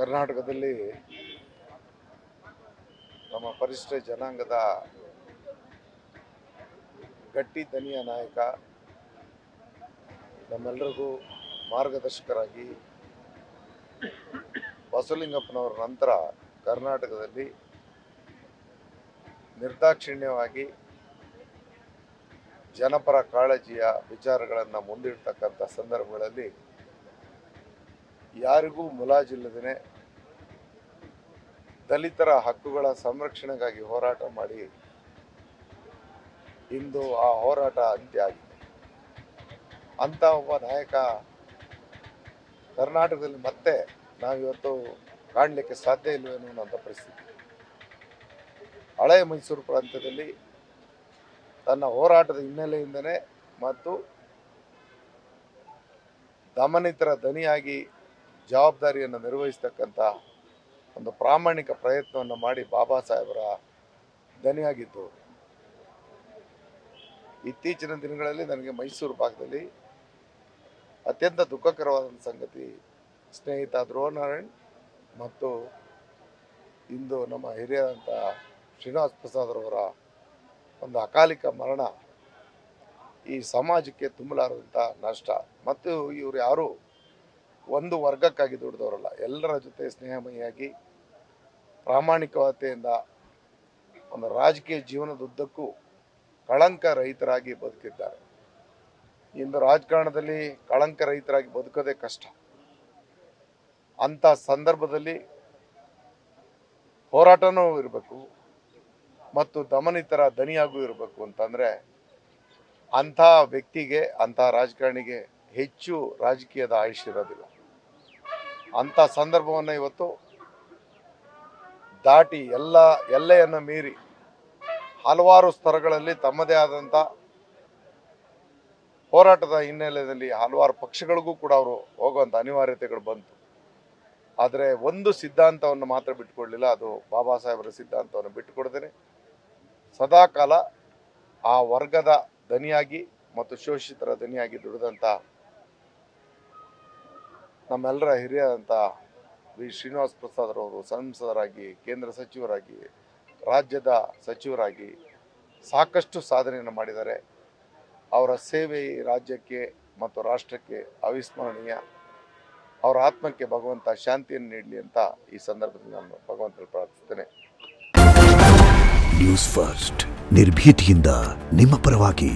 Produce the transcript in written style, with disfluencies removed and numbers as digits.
ಕರ್ನಾಟಕದಲ್ಲಿ ನಮ್ಮ ಪರಿಶಿಷ್ಟ ಜನಾಂಗದ ಗಟ್ಟಿ ದನಿಯ ನಾಯಕ, ನಮ್ಮೆಲ್ಲರಿಗೂ ಮಾರ್ಗದರ್ಶಕರಾಗಿ ಬಸವಲಿಂಗಪ್ಪನವರ ನಂತರ ಕರ್ನಾಟಕದಲ್ಲಿ ನಿರ್ದಾಕ್ಷಿಣ್ಯವಾಗಿ ಜನಪರ ಕಾಳಜಿಯ ವಿಚಾರಗಳನ್ನು ಮುಂದಿಡ್ತಕ್ಕಂಥ ಸಂದರ್ಭಗಳಲ್ಲಿ ಯಾರಿಗೂ ಮುಲಾಜಿಲ್ಲದೇ ದಲಿತರ ಹಕ್ಕುಗಳ ಸಂರಕ್ಷಣೆಗಾಗಿ ಹೋರಾಟ ಮಾಡಿ ಇಂದು ಆ ಹೋರಾಟ ಅಂತ್ಯ ಆಗಿದೆ. ಅಂಥ ಒಬ್ಬ ನಾಯಕ ಕರ್ನಾಟಕದಲ್ಲಿ ಮತ್ತೆ ನಾವಿವತ್ತು ಕಾಣಲಿಕ್ಕೆ ಸಾಧ್ಯ ಇಲ್ಲವೇನೋ ಅನ್ನೋಂಥ ಪರಿಸ್ಥಿತಿ. ಹಳೆಯ ಮೈಸೂರು ಪ್ರಾಂತ್ಯದಲ್ಲಿ ತನ್ನ ಹೋರಾಟದ ಹಿನ್ನೆಲೆಯಿಂದನೇ ಮತ್ತು ದಮನಿತರ ದನಿಯಾಗಿ ಜವಾಬ್ದಾರಿಯನ್ನು ನಿರ್ವಹಿಸ್ತಕ್ಕಂಥ ಒಂದು ಪ್ರಾಮಾಣಿಕ ಪ್ರಯತ್ನವನ್ನು ಮಾಡಿ ಬಾಬಾ ಸಾಹೇಬರ ದನಿಯಾಗಿದ್ದು. ಇತ್ತೀಚಿನ ದಿನಗಳಲ್ಲಿ ನನಗೆ ಮೈಸೂರು ಭಾಗದಲ್ಲಿ ಅತ್ಯಂತ ದುಃಖಕರವಾದ ಸಂಗತಿ, ಸ್ನೇಹಿತ ಧ್ರುವನಾರಾಯಣ್ ಮತ್ತು ಇಂದು ನಮ್ಮ ಹಿರಿಯರಂಥ ಶ್ರೀನಿವಾಸ್ ಪ್ರಸಾದ್ರವರ ಒಂದು ಅಕಾಲಿಕ ಮರಣ ಈ ಸಮಾಜಕ್ಕೆ ತುಂಬಲಾರದಂಥ ನಷ್ಟ. ಮತ್ತು ಇವರು ಯಾರು ಒಂದು ವರ್ಗಕ್ಕಾಗಿ ದುಡಿದವರಲ್ಲ, ಎಲ್ಲರ ಜೊತೆ ಸ್ನೇಹಮಯಿಯಾಗಿ ಪ್ರಾಮಾಣಿಕತೆಯಿಂದ ಒಂದು ರಾಜಕೀಯ ಜೀವನದುದ್ದಕ್ಕೂ ಕಳಂಕ ರಹಿತರಾಗಿ ಬದುಕಿದ್ದಾರೆ. ಇಂದು ರಾಜಕಾರಣದಲ್ಲಿ ಕಳಂಕ ರಹಿತರಾಗಿ ಬದುಕೋದೇ ಕಷ್ಟ. ಅಂಥ ಸಂದರ್ಭದಲ್ಲಿ ಹೋರಾಟನೂ ಇರಬೇಕು ಮತ್ತು ದಮನಿತರ ದನಿಯಾಗೂ ಇರಬೇಕು ಅಂತಂದರೆ ಅಂಥ ವ್ಯಕ್ತಿಗೆ, ಅಂಥ ರಾಜಕಾರಣಿಗೆ ಹೆಚ್ಚು ರಾಜಕೀಯದ ಆಯುಷ್ಯ ಇರೋದಿಲ್ಲ. ಅಂಥ ಸಂದರ್ಭವನ್ನು ಇವತ್ತು ದಾಟಿ ಎಲ್ಲೆಯನ್ನು ಮೀರಿ ಹಲವಾರು ಸ್ತರಗಳಲ್ಲಿ ತಮ್ಮದೇ ಆದಂಥ ಹೋರಾಟದ ಹಿನ್ನೆಲೆಯಲ್ಲಿ ಹಲವಾರು ಪಕ್ಷಗಳಿಗೂ ಕೂಡ ಅವರು ಹೋಗುವಂಥ ಅನಿವಾರ್ಯತೆಗಳು ಬಂತು. ಆದರೆ ಒಂದು ಸಿದ್ಧಾಂತವನ್ನು ಮಾತ್ರ ಬಿಟ್ಟುಕೊಡಲಿಲ್ಲ, ಅದು ಬಾಬಾ ಸಾಹೇಬರ ಸಿದ್ಧಾಂತವನ್ನು ಬಿಟ್ಟುಕೊಡ್ದೇನೆ ಸದಾಕಾಲ ಆ ವರ್ಗದ ದನಿಯಾಗಿ ಮತ್ತು ಶೋಷಿತರ ದನಿಯಾಗಿ ದುಡಿದಂಥ ನಮ್ಮೆಲ್ಲರ ಹಿರಿಯರಂಥ ವಿ ಶ್ರೀನಿವಾಸ್ ಪ್ರಸಾದ್ರವರು ಸಂಸದರಾಗಿ, ಕೇಂದ್ರ ಸಚಿವರಾಗಿ, ರಾಜ್ಯದ ಸಚಿವರಾಗಿ ಸಾಕಷ್ಟು ಸಾಧನೆಯನ್ನು ಮಾಡಿದ್ದಾರೆ. ಅವರ ಸೇವೆ ಈ ರಾಜ್ಯಕ್ಕೆ ಮತ್ತು ರಾಷ್ಟ್ರಕ್ಕೆ ಅವಿಸ್ಮರಣೀಯ. ಅವರ ಆತ್ಮಕ್ಕೆ ಭಗವಂತ ಶಾಂತಿಯನ್ನು ನೀಡಲಿ ಅಂತ ಈ ಸಂದರ್ಭದಲ್ಲಿ ನಾನು ಭಗವಂತನಲ್ಲಿ ಪ್ರಾರ್ಥಿಸ್ತೇನೆ. ನ್ಯೂಸ್ ಫಸ್ಟ್, ನಿರ್ಭೀತಿಯಿಂದ ನಿಮ್ಮ ಪರವಾಗಿ.